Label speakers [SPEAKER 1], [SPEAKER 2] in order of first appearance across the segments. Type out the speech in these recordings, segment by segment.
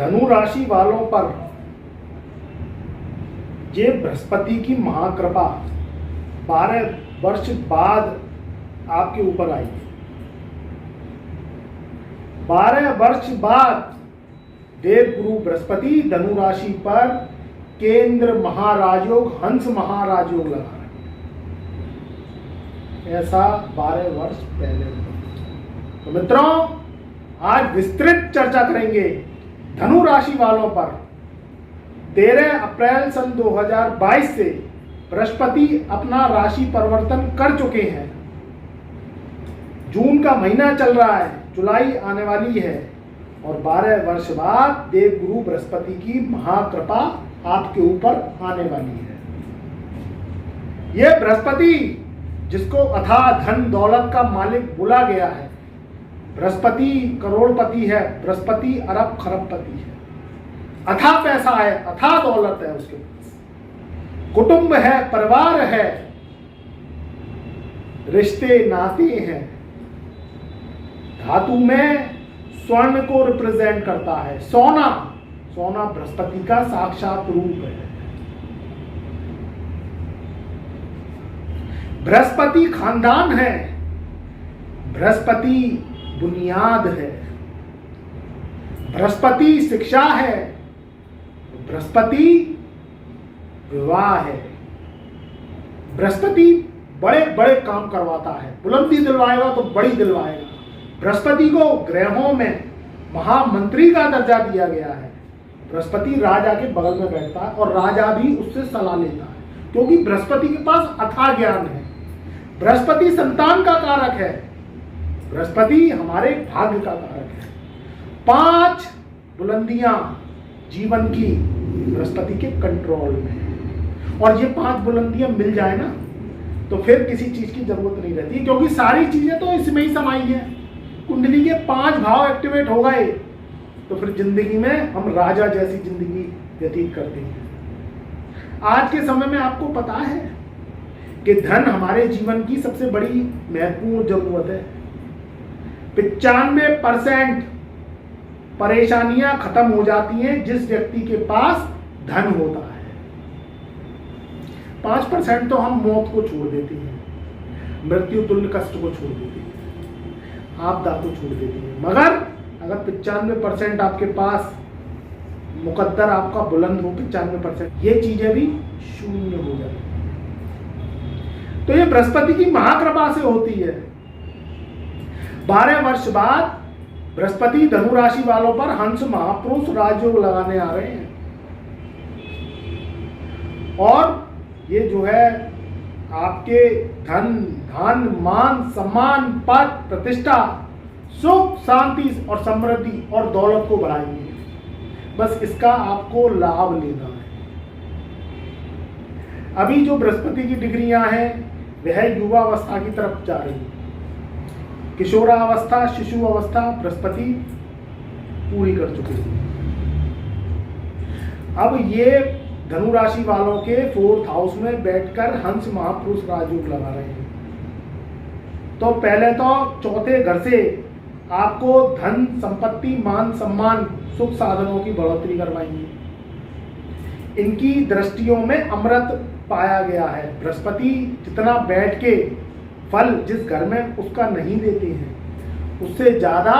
[SPEAKER 1] धनु राशि वालों पर ये बृहस्पति की महाकृपा 12 वर्ष बाद आपके ऊपर आई है। 12 वर्ष बाद देवगुरु बृहस्पति धनु राशि पर केंद्र महाराजयोग, हंस महाराजयोग लगा रहे हैं। ऐसा 12 वर्ष पहले हुआ। तो मित्रों, आज विस्तृत चर्चा करेंगे धनु राशि वालों पर। 13 अप्रैल सन 2022 से बृहस्पति अपना राशि परिवर्तन कर चुके हैं। जून का महीना चल रहा है, जुलाई आने वाली है और 12 वर्ष बाद देवगुरु बृहस्पति की महाकृपा आपके ऊपर आने वाली है। यह बृहस्पति जिसको अथाह धन दौलत का मालिक बोला गया है, बृहस्पति करोड़पति है, बृहस्पति अरब खरबपति है। अथाह पैसा है, अथाह दौलत है उसके पास, कुटुंब है, परिवार है, रिश्ते नाते हैं। धातु में स्वर्ण को रिप्रेजेंट करता है। सोना, सोना बृहस्पति का साक्षात रूप है। बृहस्पति खानदान है, बृहस्पति बुनियाद है, बृहस्पति शिक्षा है, बृहस्पति विवाह है। बृहस्पति बड़े बड़े काम करवाता है, बुलंदी दिलवाएगा तो बड़ी दिलवाएगा। बृहस्पति को ग्रहों में महामंत्री का दर्जा दिया गया है। बृहस्पति राजा के बगल में बैठता है और राजा भी उससे सलाह लेता है, क्योंकि बृहस्पति के पास अथाह ज्ञान है। बृहस्पति संतान का कारक है, बृहस्पति हमारे भाग्य का कारक है। 5 बुलंदियां जीवन की बृहस्पति के कंट्रोल में है। और ये 5 बुलंदियां मिल जाए ना तो फिर किसी चीज की जरूरत नहीं रहती, क्योंकि सारी चीजें तो इसमें ही समाई है। कुंडली के 5 भाव एक्टिवेट हो गए तो फिर जिंदगी में हम राजा जैसी जिंदगी व्यतीत करते हैं। आज के समय में आपको पता है कि धन हमारे जीवन की सबसे बड़ी महत्वपूर्ण जरूरत है। 95% परेशानियां खत्म हो जाती हैं जिस व्यक्ति के पास धन होता है। 5% तो हम मौत को छोड़ देते हैं, मृत्यु तुल्य कष्ट को छोड़ देते हैं, आपदा को छोड़ देते हैं। मगर अगर 95% आपके पास मुकद्दर आपका बुलंद हो, 95% ये चीजें भी शून्य हो जाती हैं। तो ये बृहस्पति की महाकृपा से होती है। 12 वर्ष बाद बृहस्पति धनु राशि वालों पर हंस महापुरुष राजयोग लगाने आ रहे हैं। और ये जो है आपके धन, धान, मान, सम्मान, पद, प्रतिष्ठा, सुख, शांति और समृद्धि और दौलत को बढ़ाएंगे। बस इसका आपको लाभ लेना है। अभी जो बृहस्पति की डिग्रियां हैं वह युवावस्था की तरफ जा रही है। किशोरावस्था, शिशु अवस्था बृहस्पति पूरी कर चुके हैं। अब ये धनु राशि वालों के 4th हाउस में बैठकर हंस महापुरुष राजयोग लगा रहे हैं। तो पहले तो 4थे घर से आपको धन, संपत्ति, मान, सम्मान, सुख साधनों की बढ़ोतरी करवाएंगे। इनकी दृष्टियों में अमृत पाया गया है। बृहस्पति जितना बैठ के फल जिस घर में उसका नहीं देते हैं, उससे ज्यादा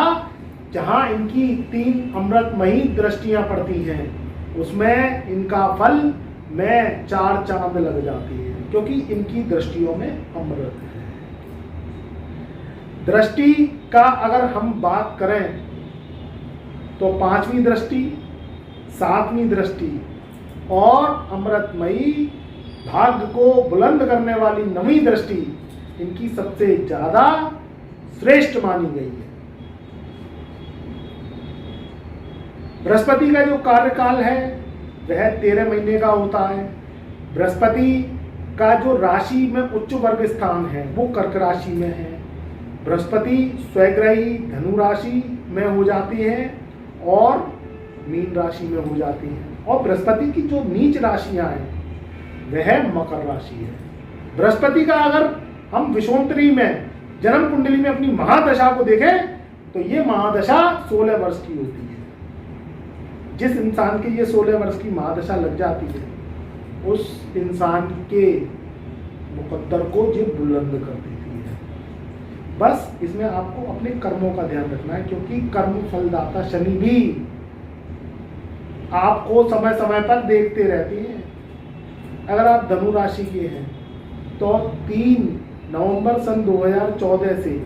[SPEAKER 1] जहां इनकी 3 अमृतमयी दृष्टियां पड़ती हैं उसमें इनका फल में 4 चांद लग जाती है, क्योंकि इनकी दृष्टियों में अमृत है। दृष्टि का अगर हम बात करें तो 5वीं दृष्टि, 7वीं दृष्टि और अमृतमयी भाग्य को बुलंद करने वाली 9वीं दृष्टि इनकी सबसे ज्यादा श्रेष्ठ मानी गई है। बृहस्पति का जो कार्यकाल है वह 13 महीने का होता है। बृहस्पति का जो राशि में उच्च वर्ग स्थान है वो कर्क राशि में है। बृहस्पति स्वग्रही धनु राशि में हो जाती है और मीन राशि में हो जाती है। और बृहस्पति की जो नीच राशियां हैं वह मकर राशि है। बृहस्पति का अगर हम विषोत्तरी में जन्म कुंडली में अपनी महादशा को देखें तो ये महादशा 16 वर्ष की होती है। जिस इंसान के ये 16 वर्ष की महादशा लग जाती है, उस इंसान के मुकद्दर को ये बुलंद कर देती है। बस इसमें आपको अपने कर्मों का ध्यान रखना है, क्योंकि कर्म फलदाता शनि भी आपको समय समय पर देखते रहते हैं। अगर आप धनु राशि के हैं तो 3 नवंबर सन 2014 से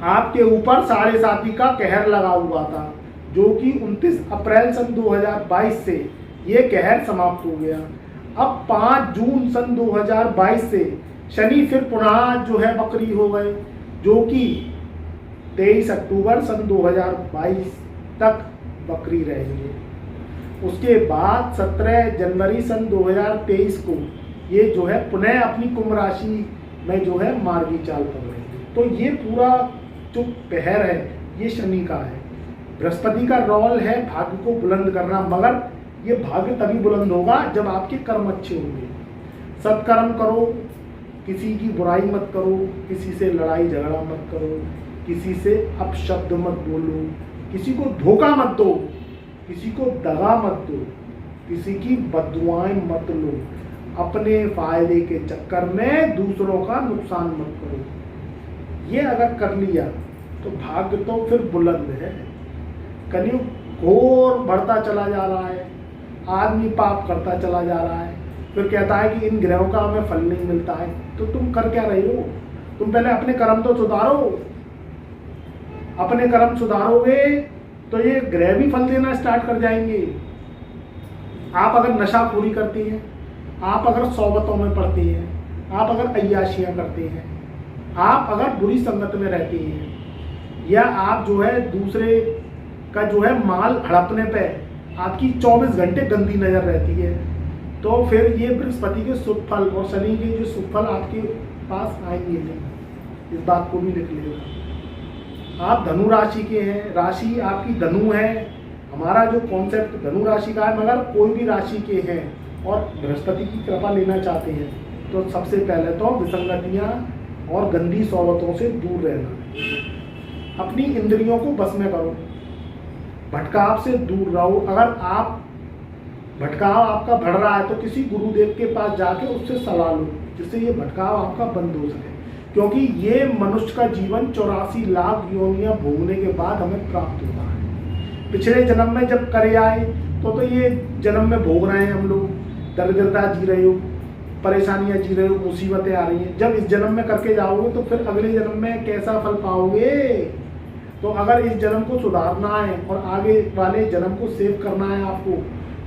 [SPEAKER 1] आपके ऊपर 7.5 का कहर लगा हुआ था, जो कि 29 अप्रैल सन 2022 से ये कहर समाप्त हो गया। अब 5 जून सन 2022 से शनि फिर पुनः जो है वक्री हो गए, जो कि 23 अक्टूबर सन 2022 तक वक्री रहेंगे। उसके बाद 17 जनवरी सन 2023 को ये जो है पुनः अपनी कुंभ राशि में जो है मार्गी चाल पकड़ेंगे। तो ये पूरा जो पहर है ये शनि का है। बृहस्पति का रोल है भाग्य को बुलंद करना, मगर ये भाग्य तभी बुलंद होगा जब आपके कर्म अच्छे होंगे। सत्कर्म करो, किसी की बुराई मत करो, किसी से लड़ाई झगड़ा मत करो, किसी से अपशब्द मत बोलो, किसी को धोखा मत दो, किसी को दगा मत दो, किसी की बददुआएं मत लो, अपने फायदे के चक्कर में दूसरों का नुकसान मत करो। ये अगर कर लिया तो भाग्य तो फिर बुलंद है। कलयुग घोर बढ़ता चला जा रहा है, आदमी पाप करता चला जा रहा है, फिर कहता है कि इन ग्रहों का हमें फल नहीं मिलता है। तो तुम कर क्या रहे हो? तुम पहले अपने कर्म तो सुधारो। अपने कर्म सुधारोगे तो ये ग्रह भी फल देना स्टार्ट कर जाएंगे। आप अगर नशाखोरी करती हैं, आप अगर सोबतों में पड़ती हैं, आप अगर अय्याशियां करते हैं, आप अगर बुरी संगत में रहती हैं, या आप जो है दूसरे का जो है माल हड़पने पे आपकी 24 घंटे गंदी नजर रहती है, तो फिर ये बृहस्पति के शुभ फल और शनि के जो शुभ फल आपके पास आएंगे नहीं। इस बात को भी लिख लीजिएगा। आप धनु राशि के हैं, राशि आपकी धनु है। हमारा जो कॉन्सेप्ट धनु राशि का है, मगर कोई भी राशि के हैं और बृहस्पति की कृपा लेना चाहते हैं तो सबसे पहले तो विसंगतियाँ और गंदी सोबतों से दूर रहना, अपनी इंद्रियों को बस में करो, भटकाव से दूर रहो। अगर आप भटकाव आपका बढ़ रहा है तो किसी गुरुदेव के पास जाके उससे सलाह लो, जिससे ये भटकाव आपका बंद हो सके, क्योंकि ये मनुष्य का जीवन 84 लाख योनियां भोगने के बाद हमें प्राप्त होता है। पिछले जन्म में जब करे आए तो ये जन्म में भोग रहे हैं हम लोग, दरिद्रता जी रहे हो, परेशानियां जी रहे हो, मुसीबतें आ रही हैं। जब इस जन्म में करके जाओगे तो फिर अगले जन्म में कैसा फल पाओगे? तो अगर इस जन्म को सुधारना है और आगे वाले जन्म को सेव करना है आपको,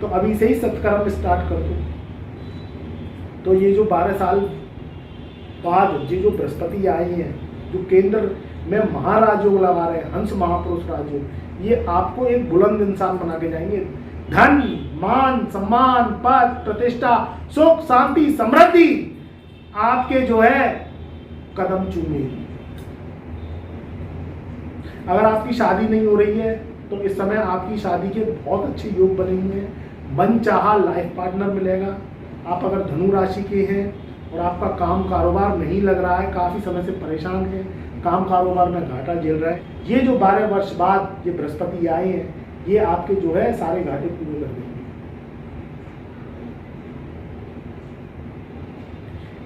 [SPEAKER 1] तो अभी से ही सत्कर्म स्टार्ट कर दो। तो ये जो 12 साल बाद ये जो बृहस्पति आई हैं, जो केंद्र में महाराजयोग लगा रहे हैं, हंस महापुरुष राजयोग, ये आपको एक बुलंद इंसान बना के जाएंगे। धन, मान, सम्मान, पद, प्रतिष्ठा, सुख, शांति, समृद्धि आपके जो है कदम चूमेगी। अगर आपकी शादी नहीं हो रही है तो इस समय आपकी शादी के बहुत अच्छे योग बने हुए हैं, मनचाहा लाइफ पार्टनर मिलेगा। आप अगर धनु राशि के हैं और आपका काम कारोबार नहीं लग रहा है, काफ़ी समय से परेशान है, काम कारोबार में घाटा झेल रहा है, ये जो 12 वर्ष बाद ये बृहस्पति आए हैं, ये आपके जो है सारे घाटे पूरे कर देंगे।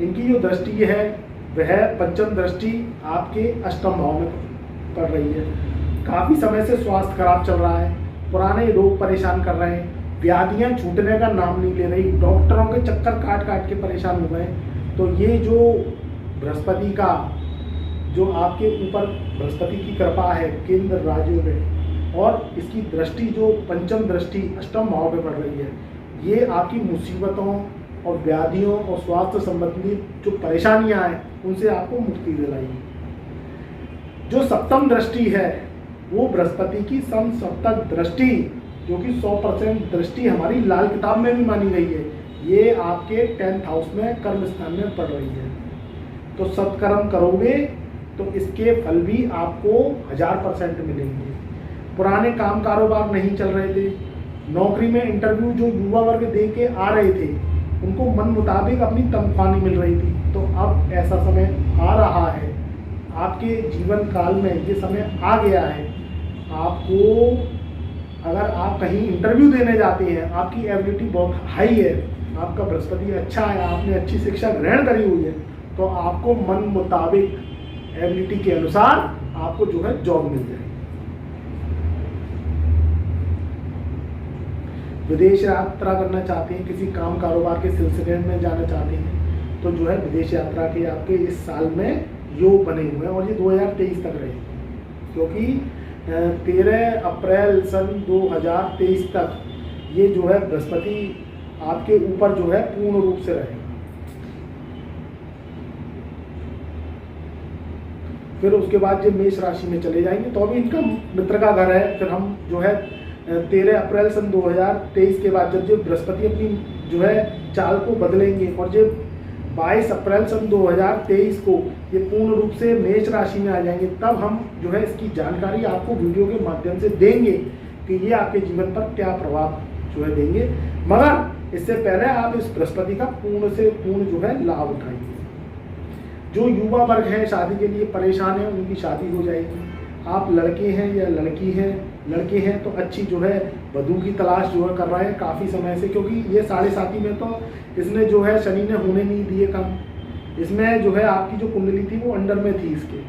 [SPEAKER 1] इनकी जो दृष्टि है वह पंचम दृष्टि आपके अष्टम भाव में पड़ रही है। काफ़ी समय से स्वास्थ्य खराब चल रहा है, पुराने रोग परेशान कर रहे हैं, व्याधियां छूटने का नाम नहीं ले रही, डॉक्टरों के चक्कर काट काट के परेशान हो गए। तो ये जो बृहस्पति का जो आपके ऊपर बृहस्पति की कृपा है केंद्र राजयोग में, और इसकी दृष्टि जो पंचम दृष्टि अष्टम भाव में पड़ रही है, ये आपकी मुसीबतों और व्याधियों और स्वास्थ्य संबंधी जो परेशानियां हैं उनसे आपको मुक्ति दिलाएगी। जो सप्तम दृष्टि है वो बृहस्पति की समसप्तक दृष्टि, जो कि 100% दृष्टि हमारी लाल किताब में भी मानी गई है, ये आपके 10th हाउस में कर्म स्थान में पड़ रही है। तो सत्कर्म करोगे तो इसके फल भी आपको 1000% मिलेंगे। पुराने काम कारोबार नहीं चल रहे थे, नौकरी में इंटरव्यू जो युवा वर्ग दे के आ रहे थे उनको मन मुताबिक अपनी तनख्वाह नहीं मिल रही थी, तो अब ऐसा समय आ रहा है, आपके जीवन काल में ये समय आ गया है, आपको अगर आप कहीं इंटरव्यू देने जाते हैं, आपकी एबिलिटी बहुत हाई है, आपका बृहस्पति अच्छा है, आपने अच्छी शिक्षा ग्रहण करी हुई है, तो आपको मन मुताबिक एबिलिटी के अनुसार आपको जो है जॉब मिल जाएगी। विदेश यात्रा करना चाहते हैं, किसी काम कारोबार के सिलसिले में जाना चाहते हैं, तो जो है विदेश यात्रा के आपके इस साल में योग बने हुए हैं और ये 2023 तक रहे, क्योंकि 13 अप्रैल सन 2023 तक ये जो है बृहस्पति आपके ऊपर जो है पूर्ण रूप से रहेगा। फिर उसके बाद जब मेष राशि में चले जाएंगे तो अभी इनका मित्र का घर है। फिर हम जो है 13 अप्रैल सन 2023 के बाद जब बृहस्पति अपनी जो है चाल को बदलेंगे और जब 22 अप्रैल सन 2023 को ये पूर्ण रूप से मेष राशि में आ जाएंगे, तब हम जो है इसकी जानकारी आपको वीडियो के माध्यम से देंगे कि ये आपके जीवन पर क्या प्रभाव जो है देंगे। मगर इससे पहले आप इस बृहस्पति का पूर्ण से पूर्ण जो है लाभ उठाएंगे। जो युवा वर्ग है शादी के लिए परेशान है, उनकी शादी हो जाएगी। आप लड़के हैं या लड़के हैं तो अच्छी जो है वधू की तलाश जो है कर रहे हैं काफ़ी समय से, क्योंकि ये 7.5 में तो इसने जो है शनि ने होने नहीं दिए काम। इसमें जो है आपकी जो कुंडली थी वो अंडर में थी इसके।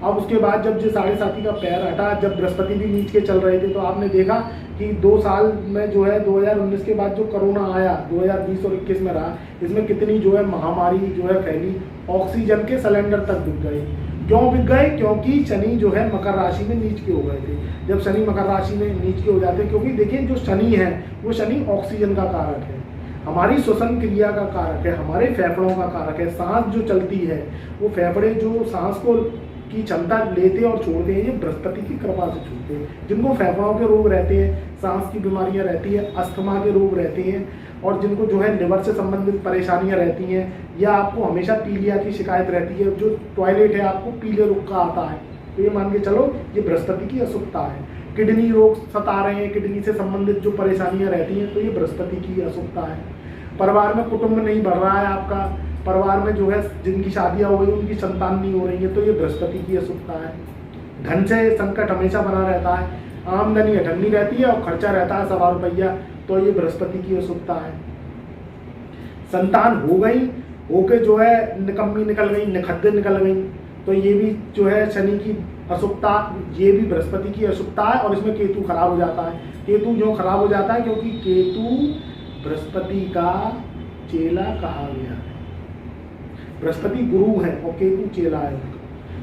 [SPEAKER 1] अब उसके बाद जब जो 7.5 का पैर हटा, जब बृहस्पति भी नीच के चल रहे थे, तो आपने देखा कि 2 साल में जो है 2019 के बाद जो कोरोना आया 2020 और 21 में रहा, इसमें कितनी जो है महामारी जो है फैली, ऑक्सीजन के सिलेंडर तक बिक गए। क्यों बिक गए? क्योंकि शनि जो है मकर राशि में नीच के हो गए थे। जब शनि मकर राशि में नीच के हो जाते हैं, क्योंकि देखिए जो शनि है वो शनि ऑक्सीजन का कारक है, हमारी श्वसन क्रिया का कारक है, हमारे फेफड़ों का कारक है। सांस जो चलती है वो फेफड़े जो सांस को की क्षमता लेते और छोड़ते हैं, ये बृहस्पति की कृपा से छोड़ते हैं। जिनको फेफड़ों के रोग रहते हैं, सांस की बीमारियां रहती है, अस्थमा के रोग रहते हैं, और जिनको जो है लिवर से संबंधित परेशानियां रहती हैं, या आपको हमेशा पीलिया की शिकायत रहती है, जो टॉयलेट है आपको पीले रुख का आता है, तो ये मान के चलो ये बृहस्पति की अशुभता है। किडनी रोग सता रहे हैं, किडनी से संबंधित जो परेशानियां रहती हैं, तो ये बृहस्पति की अशुभता है। परिवार में कुटुंब नहीं बढ़ रहा है आपका, परिवार में जो है जिनकी शादियां हो गई उनकी संतान नहीं हो रही है, तो ये बृहस्पति की अशुभता है। धन से संकट हमेशा बना रहता है, आमदनी अठन्नी रहती है और खर्चा रहता है 1.25 रुपया, तो ये बृहस्पति की अशुभता है। संतान हो गई, होके जो है निकम्मी निकल गई, निखद्दे निकल गई, तो ये भी जो है शनि की अशुभता, ये भी बृहस्पति की अशुभता है। और इसमें केतु खराब हो जाता है। केतु जो खराब हो जाता है क्योंकि केतु बृहस्पति का चेला कहा गया है। बृहस्पति गुरु है और केतु चेला है,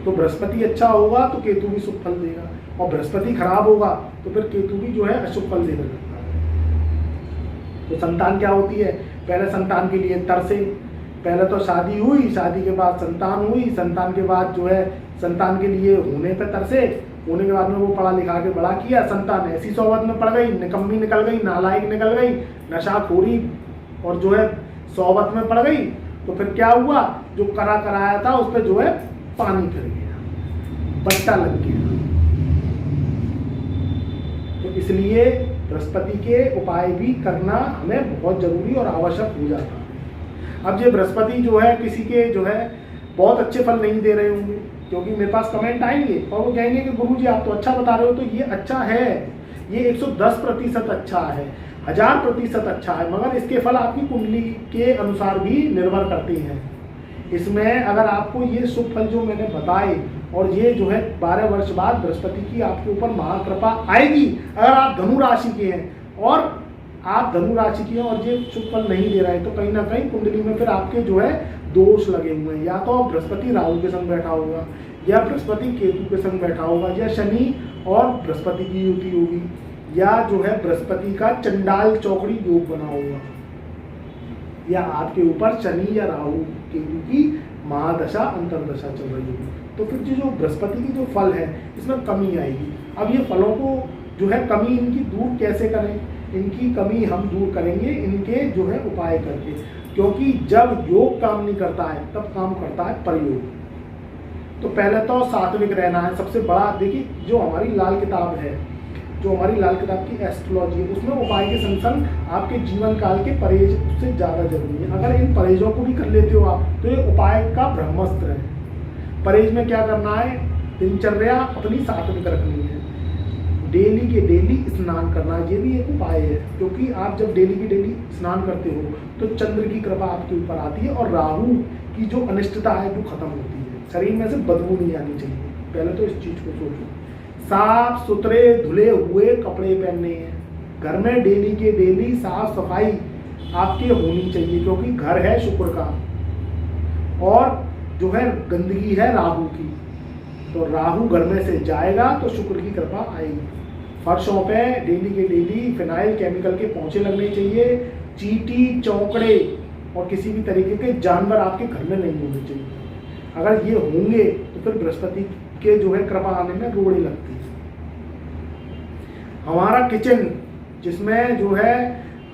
[SPEAKER 1] तो बृहस्पति अच्छा होगा तो केतु भी शुभ फल देगा, और बृहस्पति खराब होगा तो फिर केतु भी जो है अशुभ फल देने लगता है। तो संतान क्या होती है? पहले संतान के लिए तरसे, पहले तो शादी हुई, शादी के बाद संतान हुई, संतान के बाद जो है संतान के लिए होने पे तरसे, होने के बाद में वो पढ़ा लिखा के बड़ा किया, संतान ऐसी सोबत में पड़ गई, निकम्मी निकल गई, नालायक निकल गई, नशाखोरी और जो है सोबत में पड़ गई, तो फिर क्या हुआ? जो कराया था उस पर जो है पानी फिर गया, बट्टा लग गया। तो इसलिए बृहस्पति के उपाय भी करना हमें बहुत जरूरी और आवश्यक हो जाता है। अब ये बृहस्पति जो है किसी के जो है बहुत अच्छे फल नहीं दे रहे होंगे, क्योंकि मेरे पास कमेंट आएंगे और वो कहेंगे कि गुरुजी आप तो अच्छा बता रहे हो, तो ये अच्छा है, ये 110% अच्छा है, 1000% अच्छा है, मगर इसके फल आपकी कुंडली के अनुसार भी निर्भर करते हैं। इसमें अगर आपको ये शुभ फल जो मैंने बताए, और ये जो है 12 वर्ष बाद बृहस्पति की आपके ऊपर महाकृपा आएगी, अगर आप धनु राशि के हैं और आप धनु राशि की हैं और ये शुभ फल नहीं दे रहे हैं, तो कहीं ना कहीं कुंडली में फिर आपके जो है दोष लगे हुए हैं। या तो बृहस्पति राहु के संग बैठा होगा, या बृहस्पति केतु के संग बैठा होगा, या शनि और बृहस्पति की युति होगी, या जो है बृहस्पति का चंडाल चौकड़ी योग बना होगा, या आपके ऊपर शनि या राहु केतु की महादशा अंतरदशा चल रही होगी। तो फिर जो बृहस्पति की जो फल है इसमें कमी आएगी। अब ये फलों को जो है कमी इनकी दूर कैसे करें? इनकी कमी हम दूर करेंगे इनके जो है उपाय करके, क्योंकि जब योग काम नहीं करता है तब काम करता है प्रयोग। तो पहले तो सात्विक रहना है सबसे बड़ा। देखिए जो हमारी लाल किताब है, जो हमारी लाल किताब की एस्ट्रोलॉजी है, उसमें उपाय के संग संग आपके जीवन काल के परहेज उससे ज़्यादा जरूरी है। अगर इन परहेजों को भी कर लेते हो आप, तो ये उपाय का ब्रह्मास्त्र है। परहेज में क्या करना है? दिनचर्या अपनी सात्विक रखनी है, डेली के डेली स्नान करना, ये भी एक उपाय है, क्योंकि आप जब डेली के डेली स्नान करते हो तो चंद्र की कृपा आपके ऊपर आती है और राहु की जो अनिष्टता है वो खत्म होती है, शरीर में से बदबू नहीं आनी चाहिए। पहले तो इस चीज को सोचो। साफ सुथरे धुले हुए कपड़े पहनने हैं, घर में डेली के डेली साफ सफाई आपकी होनी चाहिए, क्योंकि घर है शुक्र का और जो है गंदगी है राहु की, तो राहु घर में से जाएगा तो शुक्र की कृपा आएगी। फर्शों पे डेली के डेली फिनाइल केमिकल के पोंछे लगने चाहिए। चींटी चौकड़े और किसी भी तरीके के जानवर आपके घर में नहीं होने चाहिए। अगर ये होंगे तो फिर बृहस्पति के जो है कृपा आने में रोड़े लगती है। हमारा किचन जिसमें जो है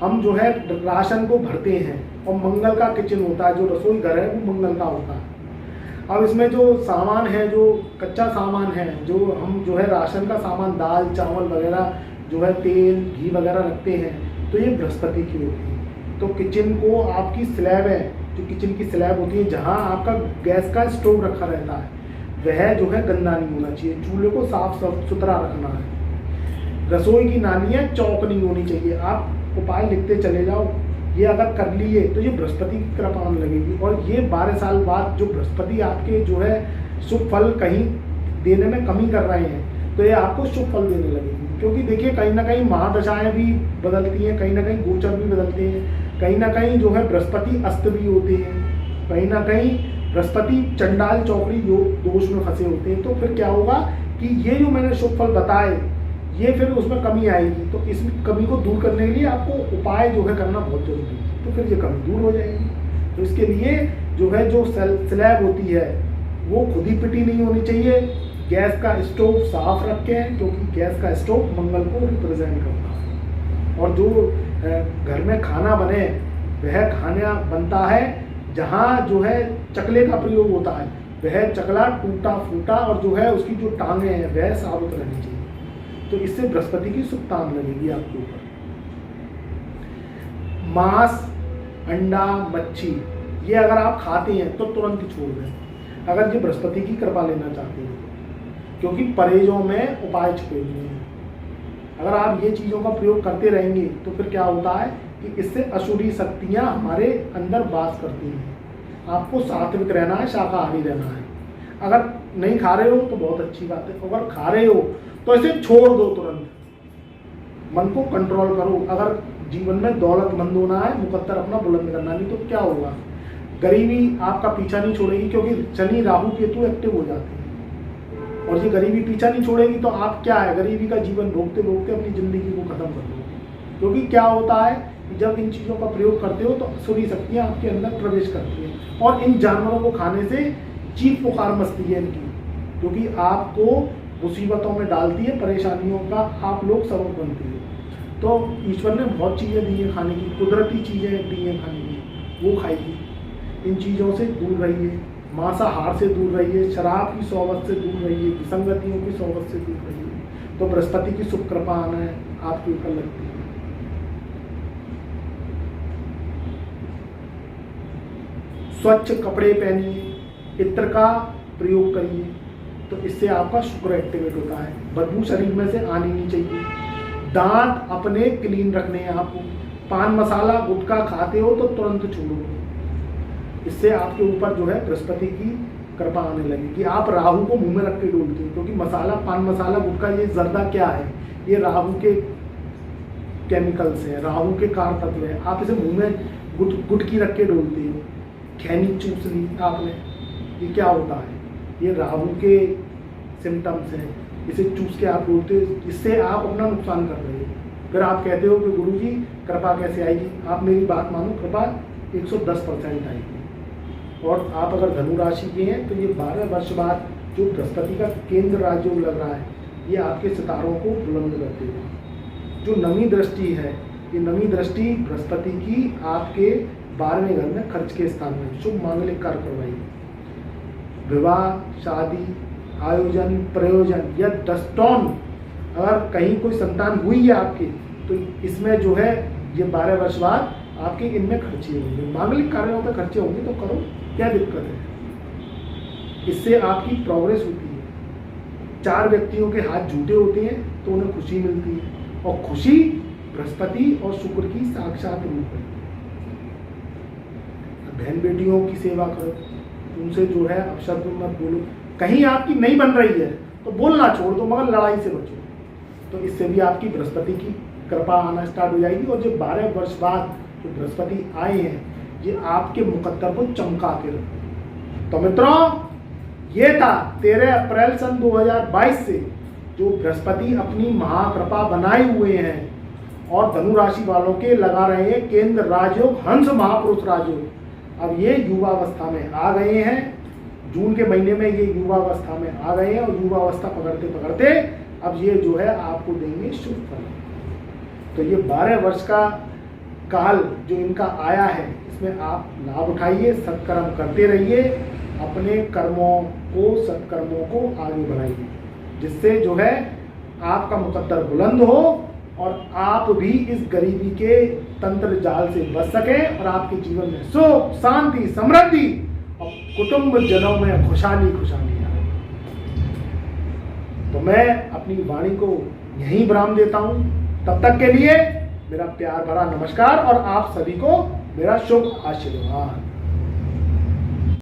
[SPEAKER 1] हम जो है राशन को भरते हैं और मंगल का किचन होता है, जो रसोई घर है वो मंगल का होता है। अब इसमें जो सामान है, जो कच्चा सामान है, जो हम जो है राशन का सामान दाल चावल वगैरह जो है तेल घी वगैरह रखते हैं, तो ये बृहस्पति की होती है। तो किचन को आपकी स्लैब है, जो किचन की स्लैब होती है जहाँ आपका गैस का स्टोव रखा रहता है, वह जो है गंदा नहीं होना चाहिए। चूल्हे को साफ सुथरा रखना है। रसोई की नालियाँ चौक नहीं होनी चाहिए। आप उपाय लिखते चले जाओ, ये अगर कर लिए तो ये बृहस्पति की कृपा आने लगेगी। और ये 12 साल बाद जो बृहस्पति आपके जो है शुभ फल कहीं देने में कमी कर रहे हैं, तो ये आपको शुभ फल देने लगेगी। क्योंकि देखिए कहीं ना कहीं महादशाएं भी बदलती हैं, कहीं ना कहीं गोचर भी बदलते हैं, कहीं ना कहीं जो है बृहस्पति अस्त भी होते हैं, कहीं ना कहीं बृहस्पति चंडाल चौकड़ी दोष में फंसे होते हैं। तो फिर क्या होगा कि ये जो मैंने शुभ फल बताए ये फिर उसमें कमी आएगी। तो इस कमी को दूर करने के लिए आपको उपाय जो है करना बहुत जरूरी है, तो फिर ये कमी दूर हो जाएगी। तो इसके लिए जो है जो स्लैब होती है वो खुद ही पिटी नहीं होनी चाहिए। गैस का स्टोव साफ रखें, क्योंकि गैस का स्टोव मंगल को रिप्रेजेंट करता है। और जो घर में खाना बने वह खाना बनता है जहाँ जो है चकले का प्रयोग होता है, वह चकला टूटा फूटा और जो है उसकी जो टांगें हैं वह साबुत रहनी चाहिए। तो इससे बृहस्पति की सुक्तान लगेगी आपके ऊपर। मांस अंडा मच्छी ये अगर आप खाते हैं तो तुरंत छोड़ दें, अगर ये बृहस्पति की कृपा लेना चाहते हैं, क्योंकि परहेजों में उपाय छुपे हुए हैं। अगर आप ये चीज़ों का प्रयोग करते रहेंगे तो फिर क्या होता है कि इससे असुरी शक्तियाँ हमारे अंदर वास करती हैं। आपको सात्विक रहना है, शाकाहारी रहना है। अगर नहीं खा रहे हो तो बहुत अच्छी बात है, अगर खा रहे हो तो इसे छोड़ दो तुरंत, मन को कंट्रोल करो। अगर जीवन में दौलतमंद होना है, मुकद्दर अपना बुलंद करना, नहीं तो क्या होगा, गरीबी आपका पीछा नहीं छोड़ेगी, क्योंकि शनि राहु केतु एक्टिव हो जाते हैं और ये गरीबी पीछा नहीं छोड़ेगी तो आप क्या है गरीबी का जीवन भोगते भोगते अपनी जिंदगी को खत्म कर दोगे। क्योंकि क्या होता है कि जब इन चीज़ों का प्रयोग करते हो तो असुरी शक्तियाँ आपके अंदर प्रवेश करती हैं और इन जानवरों को खाने से चीख पुकार मचती है इनकी, क्योंकि आपको मुसीबतों में डालती है, परेशानियों का आप लोग सबक बनते हैं। तो ईश्वर ने बहुत चीज़ें दी हैं खाने की, कुदरती चीज़ें दी हैं खाने की, वो खाइए। इन चीज़ों से दूर रहिए, मांसाहार से दूर रहिए, शराब की सोबत से दूर रहिए, विसंगतियों की सोबत से दूर रहिए। तो बृहस्पति की शुभ कृपा आना है आपके ऊपर लगती है। स्वच्छ कपड़े पहनिए, इत्र का प्रयोग करिए, तो इससे आपका शुक्र एक्टिवेट होता है। बदबू शरीर में से आनी नहीं चाहिए। दांत अपने क्लीन रखने हैं आपको। पान मसाला गुटखा खाते हो तो तुरंत छोड़ो, इससे आपके ऊपर जो है बृहस्पति की कृपा आने लगेगी। आप राहु को मुंह में रख के डोलते हो, क्योंकि मसाला पान मसाला गुटखा ये जर्दा क्या है, ये राहु के केमिकल्स है, राहु के कार तत्व है। आप इसे मुंह में गुटकी रख के डोलते हो, खैनी चूस ली आपने, ये क्या होता है, ये राहु के सिम्टम्स हैं। इसे चूस के आप बोलते हो, इससे आप अपना नुकसान कर रहे हो। फिर आप कहते हो कि गुरुजी कृपा कैसे आएगी। आप मेरी बात मानो, कृपा 110% आएगी। और आप अगर धनु राशि के हैं तो ये 12 वर्ष बाद जो बृहस्पति का केंद्र राजयोग लग रहा है, ये आपके सितारों को बुलंद कर देगा। जो नवी दृष्टि है, ये नवी दृष्टि बृहस्पति की आपके 12वें घर में खर्च के स्थान में शुभ मांगलिक कार्य करवाएगी। विवाह शादी आयोजन प्रयोजन या डस्टॉन, अगर कहीं कोई संतान हुई है आपकी, तो इसमें जो है ये 12 वर्ष बाद आपके इनमें खर्चे होंगे। मांगलिक कार्यों पे खर्चे होंगे तो करो, क्या दिक्कत है, इससे आपकी प्रोग्रेस होती है। 4 व्यक्तियों के हाथ झूठे होते हैं तो उन्हें खुशी मिलती है, और खुशी बृहस्पति और शुक्र की साक्षात रूप है। बहन बेटियों की सेवा करो, उनसे जो है अपशब्द मत बोलो। कहीं आपकी नहीं बन रही है तो बोलना छोड़ दो, मगर लड़ाई से बचो, तो इससे भी आपकी बृहस्पति की कृपा आना स्टार्ट हो जाएगी। और जो 12 वर्ष बाद जो बृहस्पति आए हैं, ये आपके मुकद्दर को चमका के रखो। तो मित्रों, ये था 13 अप्रैल सन 2022 से जो बृहस्पति अपनी महाकृपा बनाए हुए हैं और धनु राशि वालों के लगा रहे हैं केंद्र राजयोग, हंस महापुरुष राजयोग। अब ये युवावस्था में आ गए हैं, जून के महीने में ये युवावस्था में आ गए हैं, और युवावस्था पकड़ते पकड़ते अब ये जो है आपको देंगे शुभ फल। तो ये 12 वर्ष का काल जो इनका आया है, इसमें आप लाभ उठाइए, सत्कर्म करते रहिए, अपने कर्मों को, सत्कर्मों को आगे बढ़ाइए, जिससे जो है आपका मुकद्दर बुलंद हो और आप भी इस गरीबी के तंत्र जाल से बच सकें और आपके जीवन में सुख, शांति, समृद्धि और कुटुंब जनों में खुशहाली खुशहाली आए। तो मैं अपनी वाणी को यहीं विराम देता हूं। तब तक के लिए मेरा प्यार भरा नमस्कार और आप सभी को मेरा शुभ आशीर्वाद।